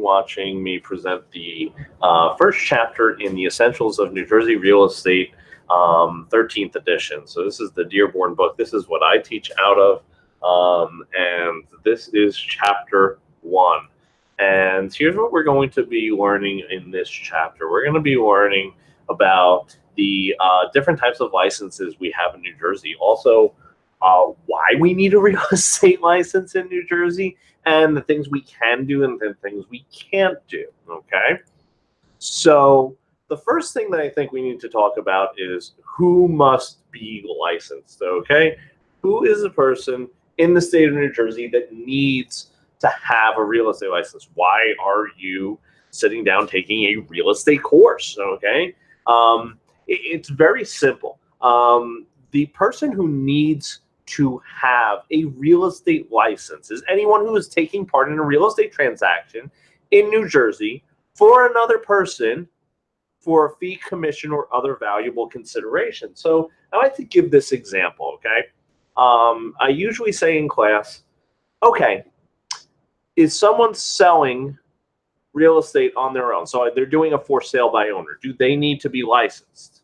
watching me present the first chapter in the Essentials of New Jersey Real Estate 13th edition. So this is the Dearborn book. This is what I teach out of, and this is chapter 1. And here's what we're going to be learning in this chapter. We're going to be learning about the different types of licenses we have in New Jersey. Also, why we need a real estate license in New Jersey, and the things we can do and the things we can't do, okay? So the first thing that I think we need to talk about is who must be licensed, okay? Who is a person in the state of New Jersey that needs to have a real estate license? Why are you sitting down taking a real estate course, okay? It's very simple. The person who needs to have a real estate license is anyone who is taking part in a real estate transaction in New Jersey for another person for a fee, commission, or other valuable consideration. So I like to give this example, okay? I usually say in class, okay, is someone selling real estate on their own? So they're doing a for sale by owner. Do they need to be licensed?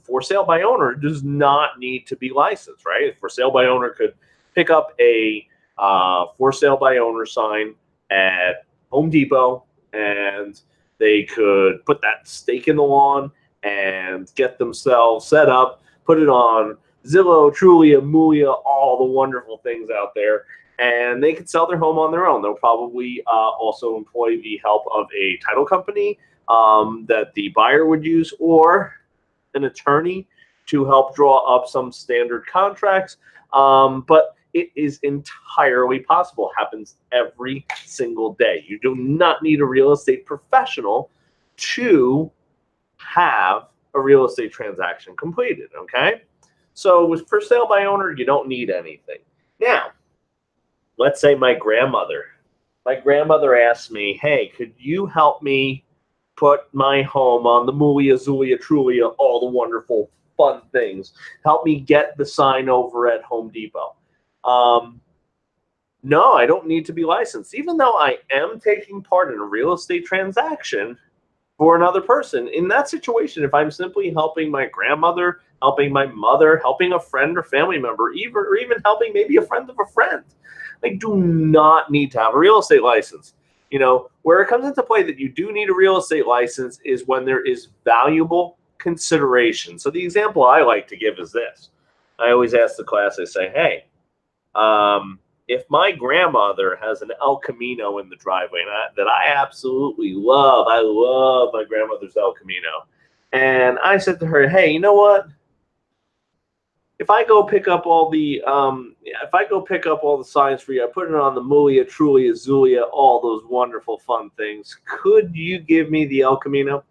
For sale by owner does not need to be licensed, right? For sale by owner could pick up a for sale by owner sign at Home Depot, and they could put that stake in the lawn and get themselves set up, put it on Zillow, Trulia, Mulia, all the wonderful things out there, and they could sell their home on their own. They'll probably also employ the help of a title company that the buyer would use, or an attorney to help draw up some standard contracts, but it is entirely possible. It happens every single day. You do not need a real estate professional to have a real estate transaction completed, okay? So with for sale by owner, you don't need anything. Now, let's say my grandmother asked me, hey, could you help me put my home on the Mulia, Zulia, Trulia, all the wonderful fun things. Help me get the sign over at Home Depot. No, I don't need to be licensed. Even though I am taking part in a real estate transaction for another person, in that situation, if I'm simply helping my grandmother, helping my mother, helping a friend or family member, or even helping maybe a friend of a friend, I do not need to have a real estate license. You know, where it comes into play that you do need a real estate license is when there is valuable consideration. So the example I like to give is this. I always ask the class, I say, hey, if my grandmother has an El Camino in the driveway that I absolutely love, I love my grandmother's El Camino. And I said to her, hey, you know what? If I go pick up all the signs for you, I put it on the Mulia, Trulia, Zulia, all those wonderful fun things. Could you give me the El Camino?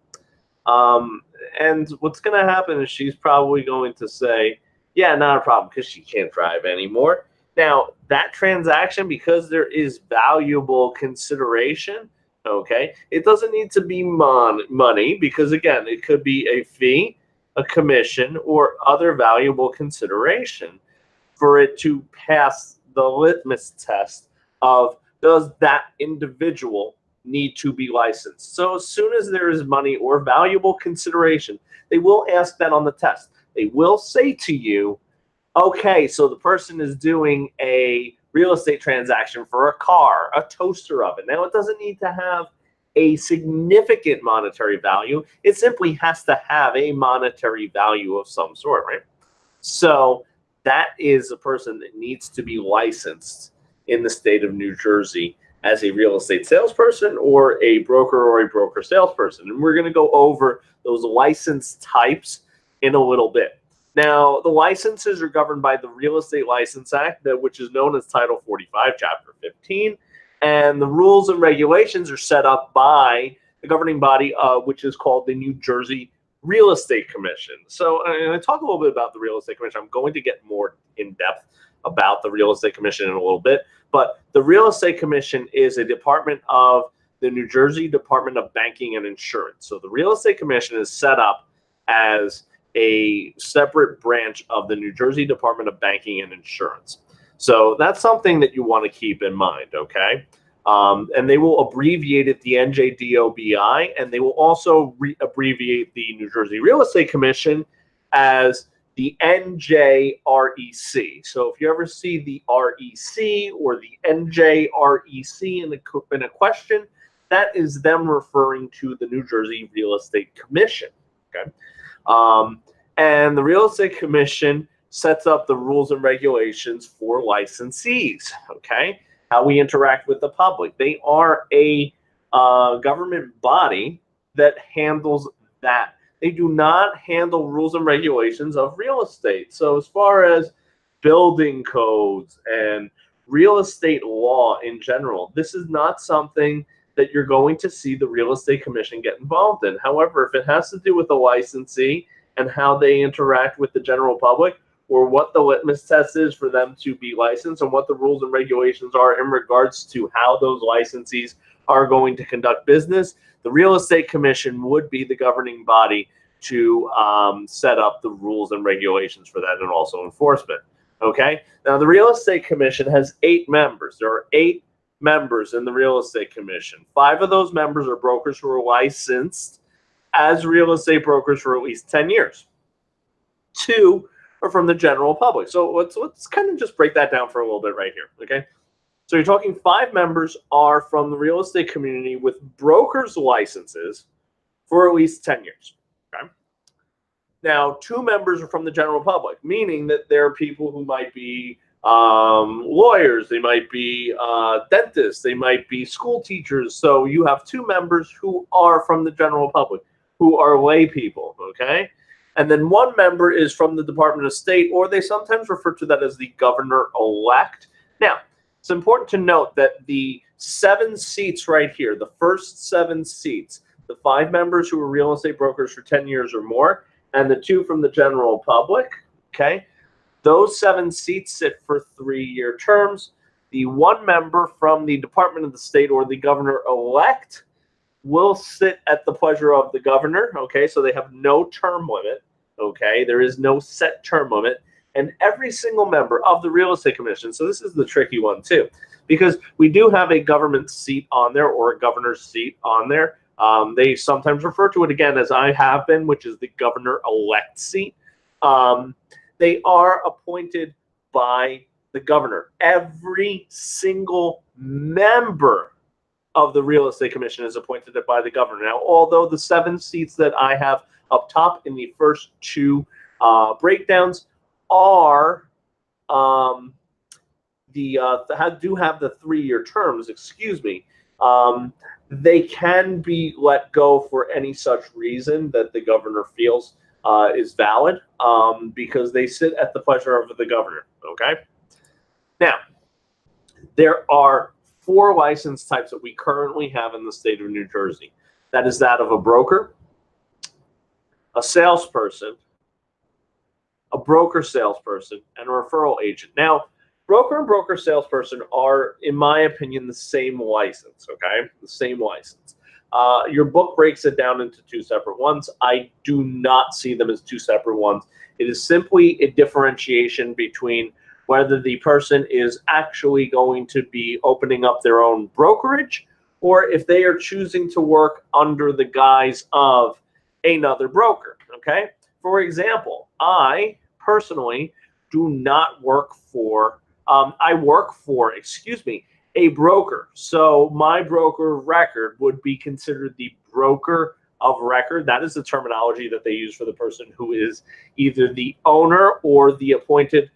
And what's going to happen is she's probably going to say, yeah, not a problem, because she can't drive anymore. Now, that transaction, because there is valuable consideration, okay, it doesn't need to be money, because, again, it could be a fee, a commission, or other valuable consideration for it to pass the litmus test of, does that individual need to be licensed? So as soon as there is money or valuable consideration, they will ask that on the test. They will say to you, okay, so the person is doing a real estate transaction for a car, a toaster oven. Now, it doesn't need to have a significant monetary value. It simply has to have a monetary value of some sort, right? So that is a person that needs to be licensed in the state of New Jersey as a real estate salesperson or a broker salesperson. And we're going to go over those license types in a little bit. Now, the licenses are governed by the Real Estate License Act, which is known as Title 45, Chapter 15. And the rules and regulations are set up by the governing body, which is called the New Jersey Real Estate Commission. So I talk a little bit about the Real Estate Commission. I'm going to get more in depth about the Real Estate Commission in a little bit. But the Real Estate Commission is a department of the New Jersey Department of Banking and Insurance. So the Real Estate Commission is set up as a separate branch of the New Jersey Department of Banking and Insurance. So that's something that you want to keep in mind, okay? And they will abbreviate it the NJDOBI, and they will also abbreviate the New Jersey Real Estate Commission as the NJREC. So if you ever see the REC or the NJREC in a question, that is them referring to the New Jersey Real Estate Commission. Okay, and the Real Estate Commission sets up the rules and regulations for licensees. Okay, how we interact with the public. They are a government body that handles that. They do not handle rules and regulations of real estate. So as far as building codes and real estate law in general, this is not something that you're going to see the Real Estate Commission get involved in. However, if it has to do with the licensee and how they interact with the general public, or what the litmus test is for them to be licensed, and what the rules and regulations are in regards to how those licensees are going to conduct business, the Real Estate Commission would be the governing body to set up the rules and regulations for that, and also enforcement. Okay? Now, the Real Estate Commission has 8 members. There are 8 members in the Real Estate Commission. 5 of those members are brokers who are licensed as real estate brokers for at least 10 years. 2 are from the general public. So let's kind of just break that down for a little bit right here, okay? So you're talking 5 members are from the real estate community with brokers' licenses for at least 10 years, okay? Now, 2 members are from the general public, meaning that there are people who might be lawyers, they might be dentists, they might be school teachers. So you have 2 members who are from the general public, who are lay people, okay? And then 1 member is from the Department of State, or they sometimes refer to that as the governor-elect. Now, it's important to note that the 7 seats right here, the first 7 seats, the 5 members who are real estate brokers for 10 years or more, and the 2 from the general public, okay, those 7 seats sit for 3-year terms. The 1 member from the Department of the State or the governor-elect will sit at the pleasure of the governor, okay? So they have no term limit, okay? There is no set term limit. And every single member of the Real Estate Commission, so this is the tricky one too, because we do have a government seat on there, or a governor's seat on there. They sometimes refer to it again, as I have been, which is the governor-elect seat. They are appointed by the governor. Every single member of the Real Estate Commission is appointed by the governor. Now, although the 7 seats that I have up top in the first 2 breakdowns are do have the 3-year terms, excuse me, they can be let go for any such reason that the governor feels is valid, because they sit at the pleasure of the governor, okay? Now, there are 4 license types that we currently have in the state of New Jersey. That is that of a broker, a salesperson, a broker salesperson, and a referral agent. Now, broker and broker salesperson are, in my opinion, the same license, okay? The same license. Your book breaks it down into 2 separate ones. I do not see them as 2 separate ones. It is simply a differentiation between whether the person is actually going to be opening up their own brokerage, or if they are choosing to work under the guise of another broker, okay? For example, I personally do not work for, I work for, a broker. So my broker of record would be considered the broker of record. That is the terminology that they use for the person who is either the owner or the appointed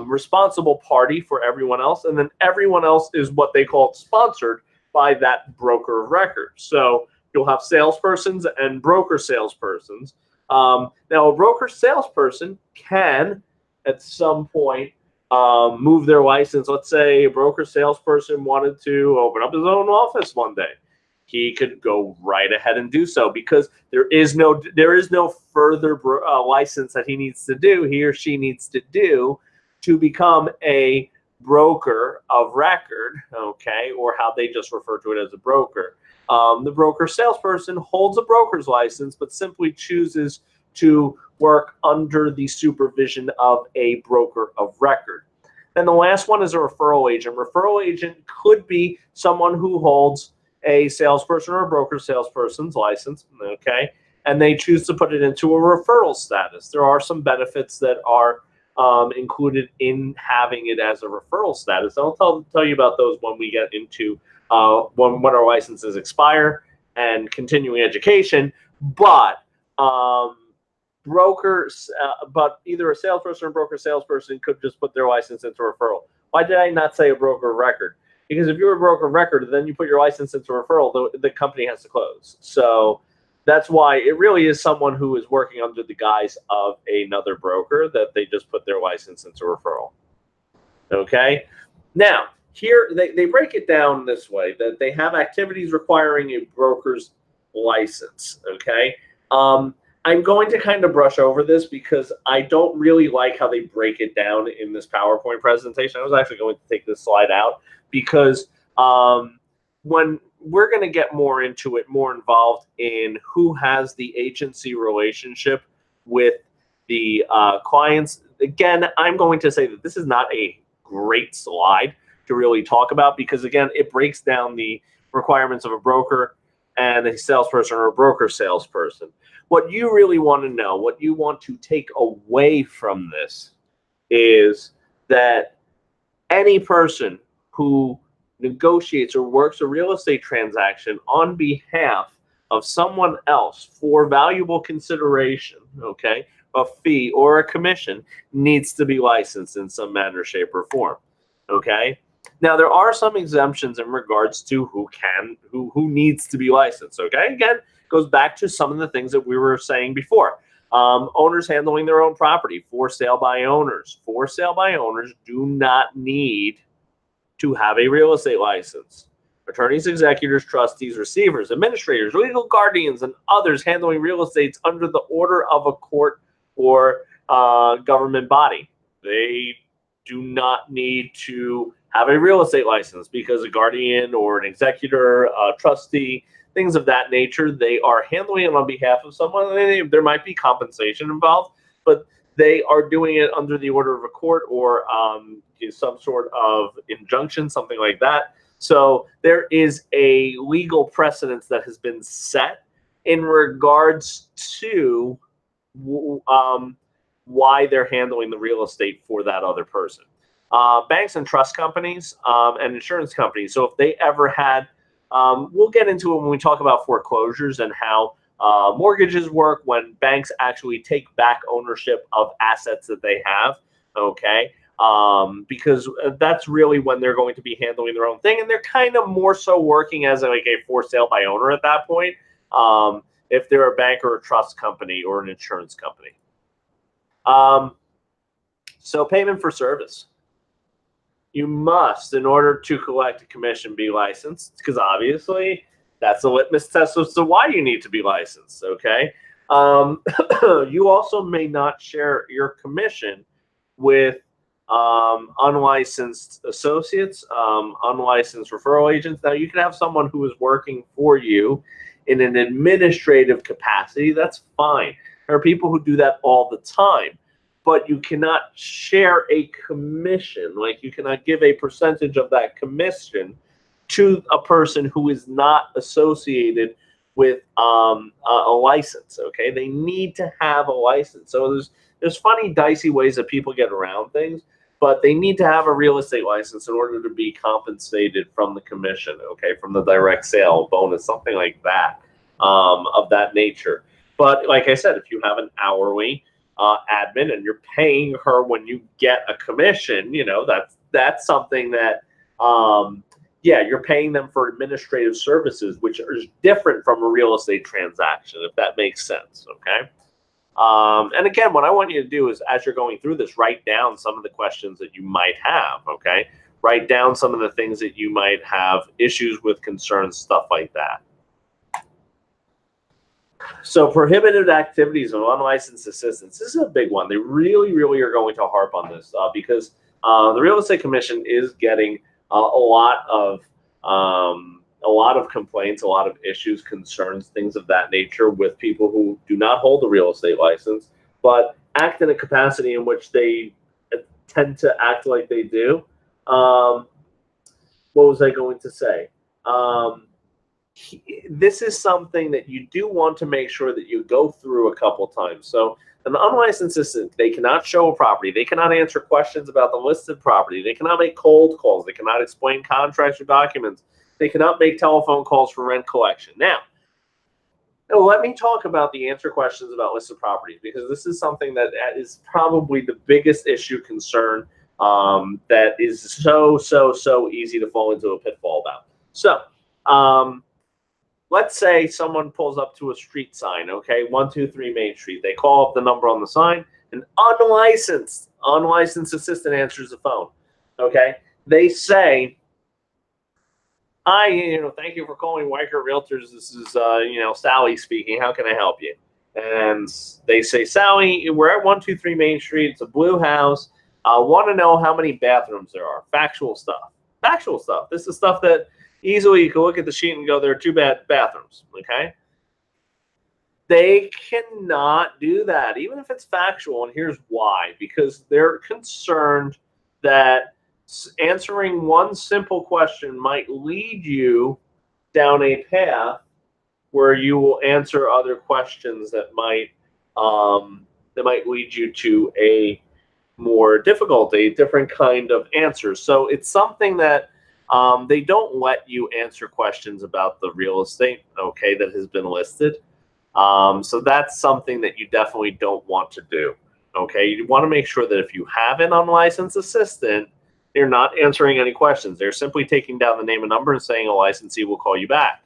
responsible party for everyone else, and then everyone else is what they call sponsored by that broker of record. So you'll have salespersons and broker salespersons. Now, a broker salesperson can, at some point, move their license. Let's say a broker salesperson wanted to open up his own office one day. He could go right ahead and do so, because there is no further license that he needs to do, he or she needs to do, to become a broker of record, okay, or how they just refer to it as a broker. The broker salesperson holds a broker's license, but simply chooses to work under the supervision of a broker of record. Then the last one is a referral agent. Referral agent could be someone who holds a salesperson or a broker salesperson's license, okay, and they choose to put it into a referral status. There are some benefits that are included in having it as a referral status. I'll tell you about those when we get into when our licenses expire and continuing education. But brokers, but either a salesperson or broker salesperson could just put their license into referral. Why did I not say a broker of record? Because if you're a broker of record, then you put your license into referral, the company has to close. So that's why it really is someone who is working under the guise of another broker that they just put their license into referral. Okay? Now, here they break it down this way, that they have activities requiring a broker's license. Okay? I'm going to kind of brush over this because I don't really like how they break it down in this PowerPoint presentation. I was actually going to take this slide out because when we're going to get more into it, more involved in who has the agency relationship with the clients. Again, I'm going to say that this is not a great slide to really talk about because, again, it breaks down the requirements of a broker and a salesperson or a broker salesperson. What you really want to know, what you want to take away from this is that any person who negotiates or works a real estate transaction on behalf of someone else for valuable consideration, okay, a fee or a commission, needs to be licensed in some manner, shape, or form, okay? Now, there are some exemptions in regards to who needs to be licensed, okay? Again, goes back to some of the things that we were saying before. Owners handling their own property, for sale by owners. For sale by owners do not need to have a real estate license. Attorneys, executors, trustees, receivers, administrators, legal guardians, and others handling real estates under the order of a court or government body. They do not need to have a real estate license because a guardian or an executor, a trustee, things of that nature, they are handling it on behalf of someone. There might be compensation involved, but they are doing it under the order of a court or some sort of injunction, something like that. So there is a legal precedence that has been set in regards to why they're handling the real estate for that other person. Banks and trust companies and insurance companies. So if they ever had, we'll get into it when we talk about foreclosures and how mortgages work when banks actually take back ownership of assets that they have, okay? Because that's really when they're going to be handling their own thing, and they're kind of more so working as like a for sale by owner at that point, if they're a bank or a trust company or an insurance company. So payment for service. You must, in order to collect a commission, be licensed, because obviously that's a litmus test as to why you need to be licensed, okay? You also may not share your commission with unlicensed associates, unlicensed referral agents. Now, you can have someone who is working for you in an administrative capacity. That's fine. There are people who do that all the time. But you cannot share a commission, like you cannot give a percentage of that commission to a person who is not associated with a license. Okay, they need to have a license. So there's funny, dicey ways that people get around things, but they need to have a real estate license in order to be compensated from the commission. Okay, from the direct sale bonus, something like that, of that nature. But like I said, if you have an hourly admin and you're paying her when you get a commission, you know, that's something that yeah, you're paying them for administrative services, which is different from a real estate transaction, if that makes sense. Okay, and again, what I want you to do is, as you're going through this, write down some of the questions that you might have. Okay, write down some of the things that you might have issues with, concerns, stuff like that. So prohibited activities of unlicensed assistants. This is a big one. They really, really are going to harp on this because the Real Estate Commission is getting a lot of complaints, a lot of issues, concerns, things of that nature with people who do not hold a real estate license, but act in a capacity in which they tend to act like they do. What was I going to say? This is something that you do want to make sure that you go through a couple times. So an unlicensed assistant, they cannot show a property. They cannot answer questions about the listed property. They cannot make cold calls. They cannot explain contracts or documents. They cannot make telephone calls for rent collection. Now, let me talk about the answer questions about listed properties, because this is something that is probably the biggest issue concern that is so easy to fall into a pitfall about. So, let's say someone pulls up to a street sign, okay, 123 Main Street. They call up the number on the sign. An unlicensed assistant answers the phone, okay? They say, "Hi, thank you for calling Weicker Realtors. This is, Sally speaking. How can I help you?" And they say, "Sally, we're at 123 Main Street. It's a blue house. I want to know how many bathrooms there are." Factual stuff. Factual stuff. This is stuff that easily you can look at the sheet and go, there are 2 bathrooms, okay? They cannot do that, even if it's factual, and here's why. Because they're concerned that answering one simple question might lead you down a path where you will answer other questions that might lead you to a more difficult, a different kind of answer. So it's something that they don't let you answer questions about the real estate, okay, that has been listed. So that's something that you definitely don't want to do, okay? You want to make sure that if you have an unlicensed assistant, they're not answering any questions. They're simply taking down the name and number and saying a licensee will call you back.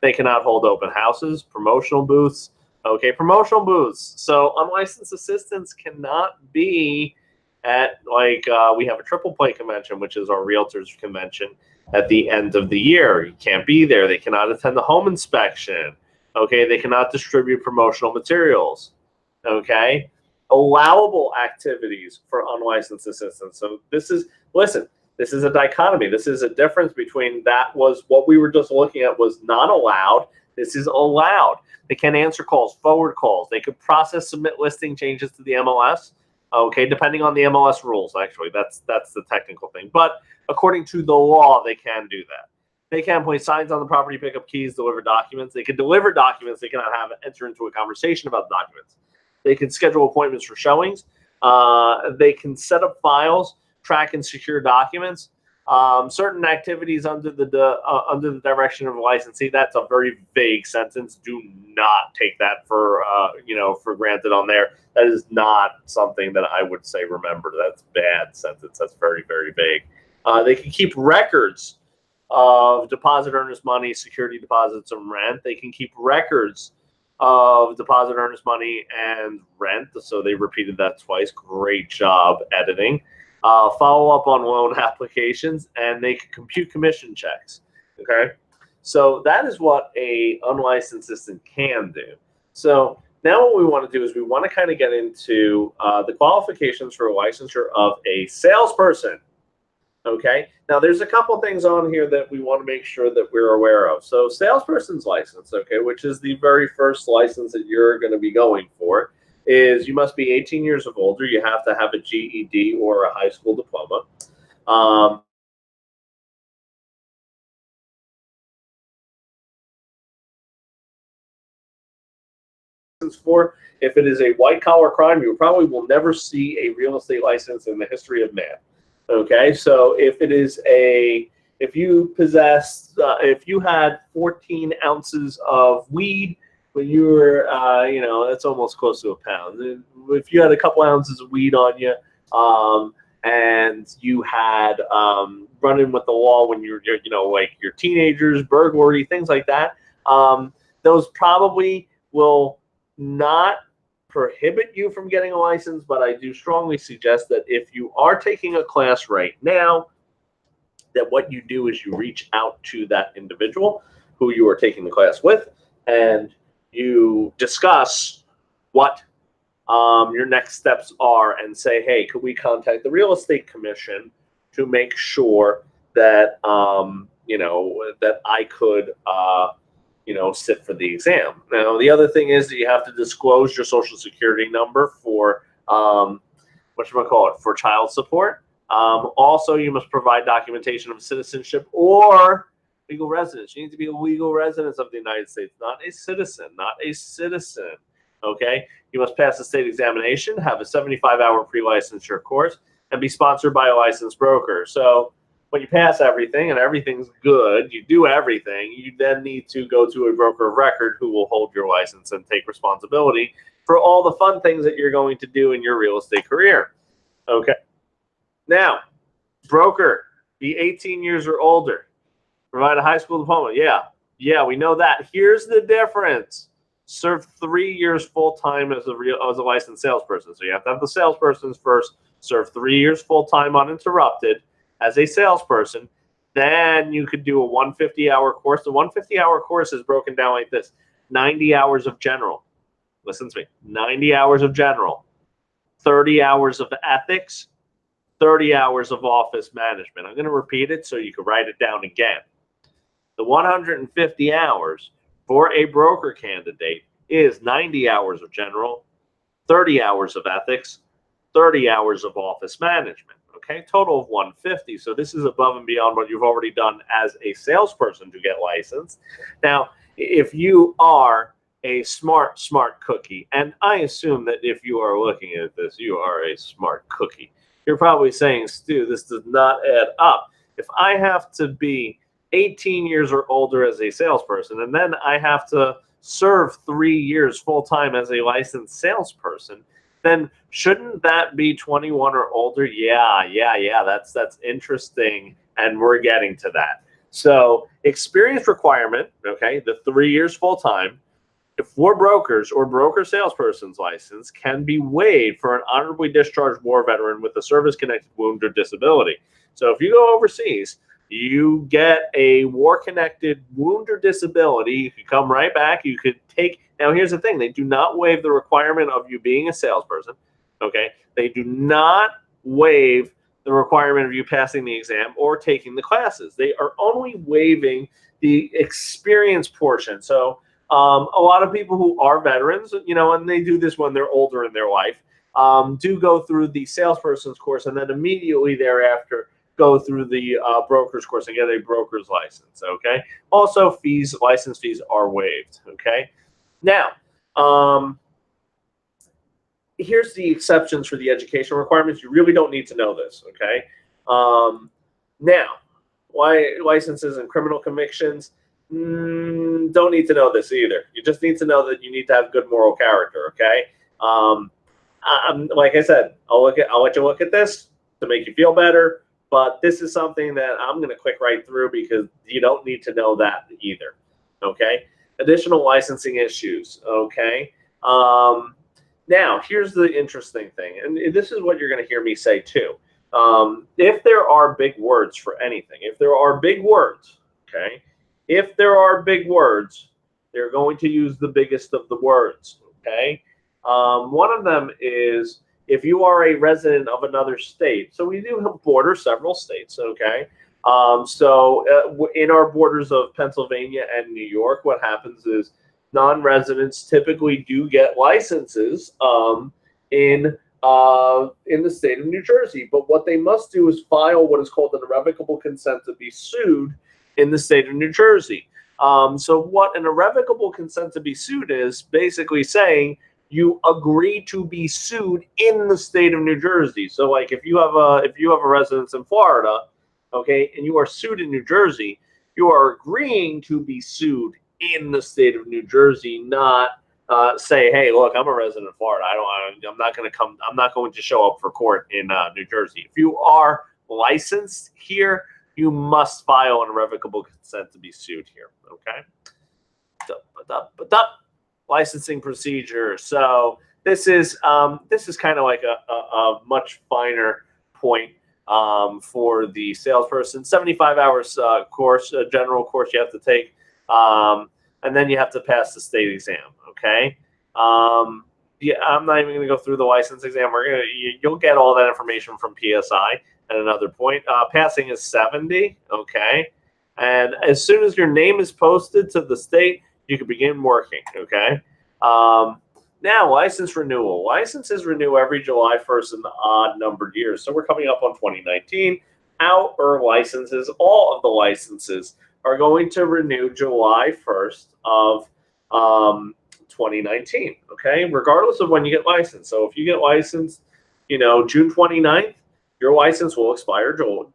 They cannot hold open houses, promotional booths, okay, promotional booths. So unlicensed assistants cannot be at, like, we have a triple play convention, which is our realtors convention at the end of the year. You can't be there. They cannot attend the home inspection. Okay, they cannot distribute promotional materials. Okay, allowable activities for unlicensed assistants. So this is, listen, this is a dichotomy. This is a difference between that was what we were just looking at was not allowed. This is allowed. They can answer calls, forward calls. They could process, submit listing changes to the MLS. Okay, depending on the MLS rules, actually, that's the technical thing. But according to the law, they can do that. They can place signs on the property, pick up keys, deliver documents. They can deliver documents. They cannot enter into a conversation about the documents. They can schedule appointments for showings. They can set up files, track and secure documents. Certain activities under the direction of a licensee. That's a very vague sentence. Do not take that for granted on there. That is not something that I would say remember. That's a bad sentence. That's very vague. They can keep records of deposit earnest money, security deposits, and rent. They can keep records of deposit earnest money and rent. So they repeated that twice. Great job editing. Follow up on loan applications, and they can compute commission checks. Okay, so that is what a unlicensed assistant can do. So now what we want to do is we want to kind of get into the qualifications for a licensure of a salesperson. Okay, now there's a couple things on here that we want to make sure that we're aware of. So salesperson's license, okay, which is the very first license that you're going to be going for, is you must be 18 years of older. You have to have a GED or a high school diploma. For if it is a white collar crime, you probably will never see a real estate license in the history of man. Okay, so if it is if you possessed, if you had 14 ounces of weed when you were, that's almost close to a pound. If you had a couple ounces of weed on you, and you had run-in with the law when you're, like your teenagers, burglary, things like that, those probably will not prohibit you from getting a license, but I do strongly suggest that if you are taking a class right now, that what you do is you reach out to that individual who you are taking the class with, and you discuss what your next steps are, and say, hey, could we contact the real estate commission to make sure that that I could sit for the exam. Now, the other thing is that you have to disclose your social security number for whatchamacallit, for child support. Also, you must provide documentation of citizenship or legal residence. You need to be a legal resident of the United States, not a citizen, not a citizen. Okay? You must pass the state examination, have a 75-hour pre-licensure course, and be sponsored by a licensed broker. So when you pass everything and everything's good, you do everything, you then need to go to a broker of record who will hold your license and take responsibility for all the fun things that you're going to do in your real estate career. Okay. Now, broker, be 18 years or older. Provide a high school diploma. Yeah, we know that. Here's the difference. Serve 3 years full-time as a licensed salesperson. So you have to have the salespersons first. Serve 3 years full-time uninterrupted as a salesperson. Then you could do a 150-hour course. The 150-hour course is broken down like this. 90 hours of general. Listen to me. 90 hours of general. 30 hours of ethics. 30 hours of office management. I'm going to repeat it so you can write it down again. The 150 hours for a broker candidate is 90 hours of general, 30 hours of ethics, 30 hours of office management. Okay, total of 150. So this is above and beyond what you've already done as a salesperson to get licensed. Now, if you are a smart cookie, and I assume that if you are looking at this, you are a smart cookie. You're probably saying, Stu, this does not add up. If I have to be 18 years or older as a salesperson, and then I have to serve 3 years full-time as a licensed salesperson, then shouldn't that be 21 or older? Yeah, that's interesting, and we're getting to that. So experience requirement, okay, the 3 years full-time, for brokers or broker salesperson's license can be waived for an honorably discharged war veteran with a service-connected wound or disability. So if you go overseas, you get a war-connected wound or disability, you could come right back, you could take, now here's the thing, they do not waive the requirement of you being a salesperson, okay? They do not waive the requirement of you passing the exam or taking the classes. They are only waiving the experience portion. So a lot of people who are veterans, and they do this when they're older in their life, do go through the salesperson's course and then immediately thereafter go through the broker's course and get a broker's license, okay? Also, license fees are waived, okay? Now, here's the exceptions for the education requirements. You really don't need to know this, okay? Now, why licenses and criminal convictions? Don't need to know this either. You just need to know that you need to have good moral character, okay? Like I said, I'll let you look at this to make you feel better. But this is something that I'm going to click right through because you don't need to know that either, okay? Additional licensing issues, okay? Now, here's the interesting thing, and this is what you're going to hear me say too. If there are big words for anything, if there are big words, okay? If there are big words, they're going to use the biggest of the words, okay? One of them is if you are a resident of another state. So we do border several states, okay? In our borders of Pennsylvania and New York, what happens is non-residents typically do get licenses in the state of New Jersey. But what they must do is file what is called an irrevocable consent to be sued in the state of New Jersey. So what an irrevocable consent to be sued is basically saying you agree to be sued in the state of New Jersey. So like if you have a residence in Florida, okay, and you are sued in New Jersey, you are agreeing to be sued in the state of New Jersey, not say, hey, look, I'm a resident of Florida. I'm not going to show up for court in New Jersey. If you are licensed here, you must file an irrevocable consent to be sued here. Okay. Licensing procedure. So this is kind of like a much finer point for the salesperson. 75 hours course, a general course you have to take, and then you have to pass the state exam. Okay. Yeah, I'm not even going to go through the license exam. You'll get all that information from PSI at another point. Passing is 70. Okay. And as soon as your name is posted to the state, you can begin working, okay? Now, license renewal. Licenses renew every July 1st in the odd numbered years. So we're coming up on 2019. Our licenses, all of the licenses, are going to renew July 1st of 2019, okay? Regardless of when you get licensed. So if you get licensed, June 29th, your license will expire June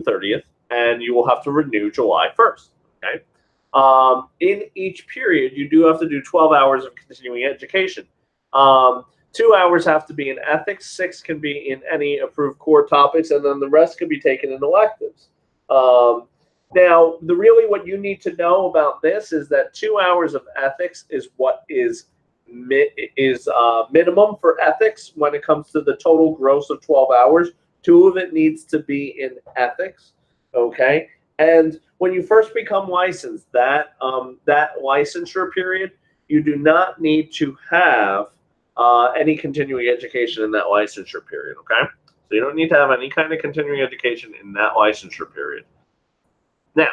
30th, and you will have to renew July 1st, okay? In each period, you do have to do 12 hours of continuing education. 2 hours have to be in ethics, 6 can be in any approved core topics, and then the rest can be taken in electives. Now, what you need to know about this is that 2 hours of ethics is what is minimum for ethics when it comes to the total gross of 12 hours. 2 of it needs to be in ethics, okay? And when you first become licensed, that licensure period, you do not need to have any continuing education in that licensure period, okay? So you don't need to have any kind of continuing education in that licensure period. Now,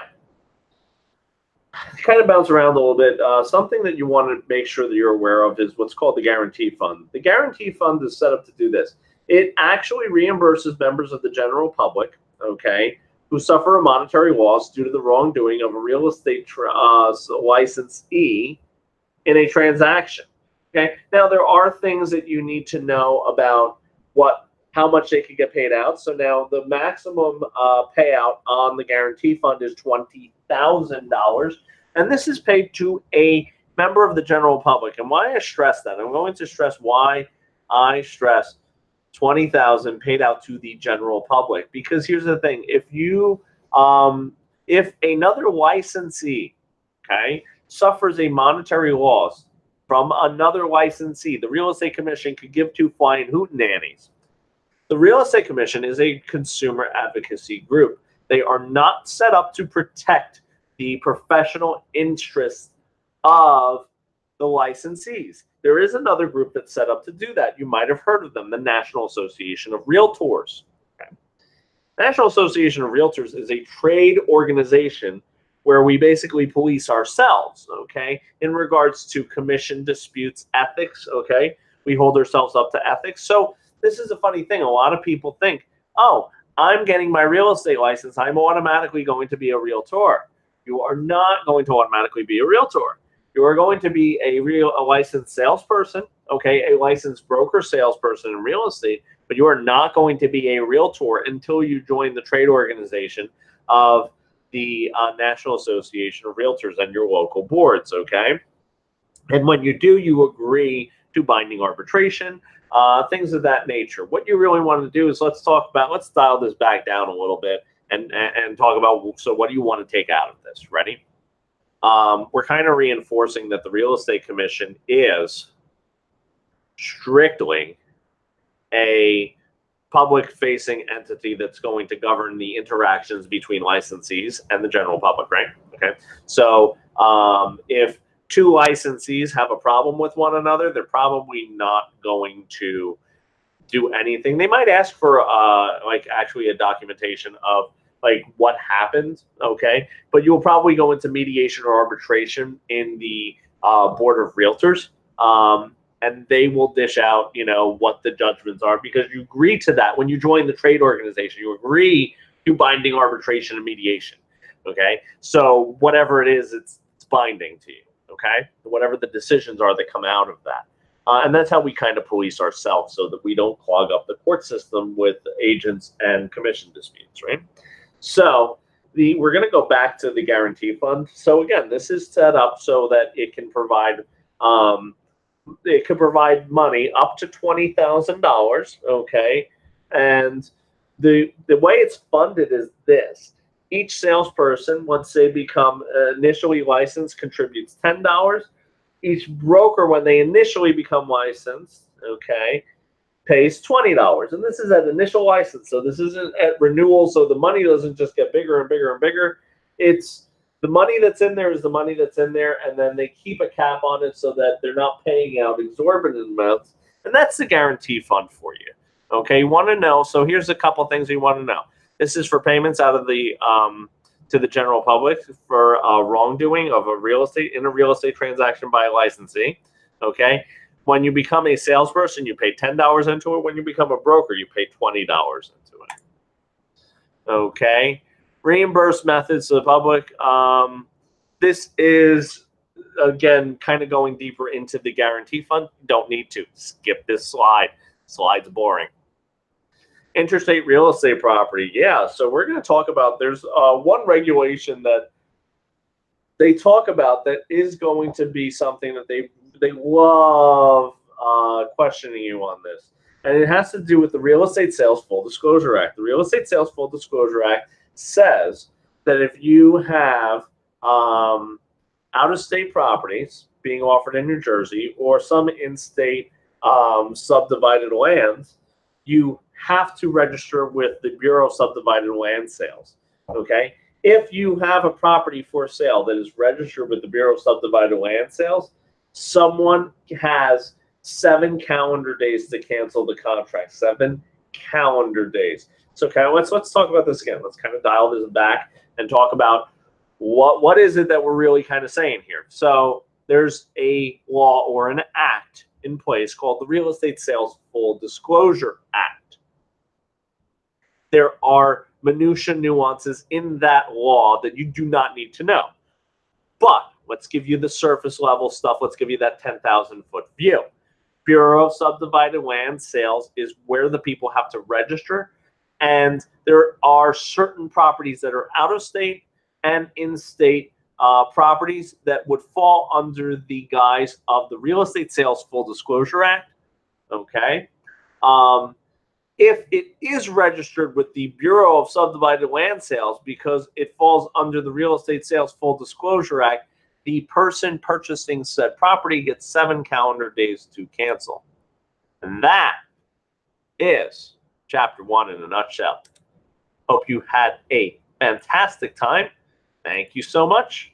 kind of bounce around a little bit. Something that you want to make sure that you're aware of is what's called the Guaranty Fund. The Guaranty Fund is set up to do this. It actually reimburses members of the general public, okay, who suffer a monetary loss due to the wrongdoing of a real estate licensee in a transaction. Okay. Now there are things that you need to know about how much they could get paid out. So now the maximum payout on the Guarantee Fund is $20,000, and this is paid to a member of the general public. And why I stress that? I'm going to stress why I stress $20,000 paid out to the general public, because here's the thing: if another licensee, okay, suffers a monetary loss from another licensee, the Real Estate Commission could give two flying hootenannies. The Real Estate Commission is a consumer advocacy group. They are not set up to protect the professional interests of the licensees. There is another group that's set up to do that. You might have heard of them, the National Association of Realtors. Okay. National Association of Realtors is a trade organization where we basically police ourselves, okay, in regards to commission disputes, ethics, okay? We hold ourselves up to ethics. So this is a funny thing. A lot of people think, oh, I'm getting my real estate license, I'm automatically going to be a realtor. You are not going to automatically be a realtor. You are going to be a licensed salesperson, okay, a licensed broker salesperson in real estate, but you are not going to be a realtor until you join the trade organization of the National Association of Realtors and your local boards, okay? And when you do, you agree to binding arbitration, things of that nature. What you really want to do is let's dial this back down a little bit and talk about, so what do you want to take out of this? Ready? We're kind of reinforcing that the Real Estate Commission is strictly a public-facing entity that's going to govern the interactions between licensees and the general public, right? Okay. So if two licensees have a problem with one another, they're probably not going to do anything. They might ask for actually a documentation of what happened, okay? But you'll probably go into mediation or arbitration in the Board of Realtors. And they will dish out, what the judgments are, because you agree to that when you join the trade organization. You agree to binding arbitration and mediation, okay? So whatever it is, it's binding to you, okay? Whatever the decisions are that come out of that. And that's how we kind of police ourselves so that we don't clog up the court system with agents and commission disputes, right? So we're going to go back to the Guarantee Fund. So again, this is set up so that it can provide money up to $20,000, okay? And the way it's funded is this. Each salesperson, once they become initially licensed, contributes $10. Each broker, when they initially become licensed, okay, pays $20. And this is at initial license, so this isn't at renewal, so the money doesn't just get bigger and bigger and bigger. It's the money that's in there is the money that's in there, and then they keep a cap on it so that they're not paying out exorbitant amounts. And that's the Guarantee Fund for you. Okay, you want to know. So here's a couple things you want to know. This is for payments out of the to the general public for wrongdoing of a real estate transaction by a licensee. Okay, When you become a salesperson, you pay $10 into it. When you become a broker, you pay $20 into it. Okay. Reimbursed methods to the public. This is, again, kind of going deeper into the Guaranty Fund. Don't need to. Skip this slide. Slide's boring. Interstate real estate property. Yeah, so we're going to talk about, there's one regulation that they talk about that is going to be something that they love questioning you on this. And it has to do with the Real Estate Sales Full Disclosure Act. The Real Estate Sales Full Disclosure Act says that if you have out-of-state properties being offered in New Jersey or some in-state subdivided lands, you have to register with the Bureau of Subdivided Land Sales. Okay? If you have a property for sale that is registered with the Bureau of Subdivided Land Sales, someone has 7 calendar days to cancel the contract. 7 calendar days. So let's talk about this again. Let's kind of dial this back and talk about what is it that we're really kind of saying here. So there's a law or an act in place called the Real Estate Sales Full Disclosure Act. There are minutiae nuances in that law that you do not need to know. But let's give you the surface level stuff. Let's give you that 10,000-foot view. Bureau of Subdivided Land Sales is where the people have to register. And there are certain properties that are out of state and in-state properties that would fall under the guise of the Real Estate Sales Full Disclosure Act. Okay. If it is registered with the Bureau of Subdivided Land Sales because it falls under the Real Estate Sales Full Disclosure Act, the person purchasing said property gets 7 calendar days to cancel. And that is Chapter 1 in a nutshell. Hope you had a fantastic time. Thank you so much.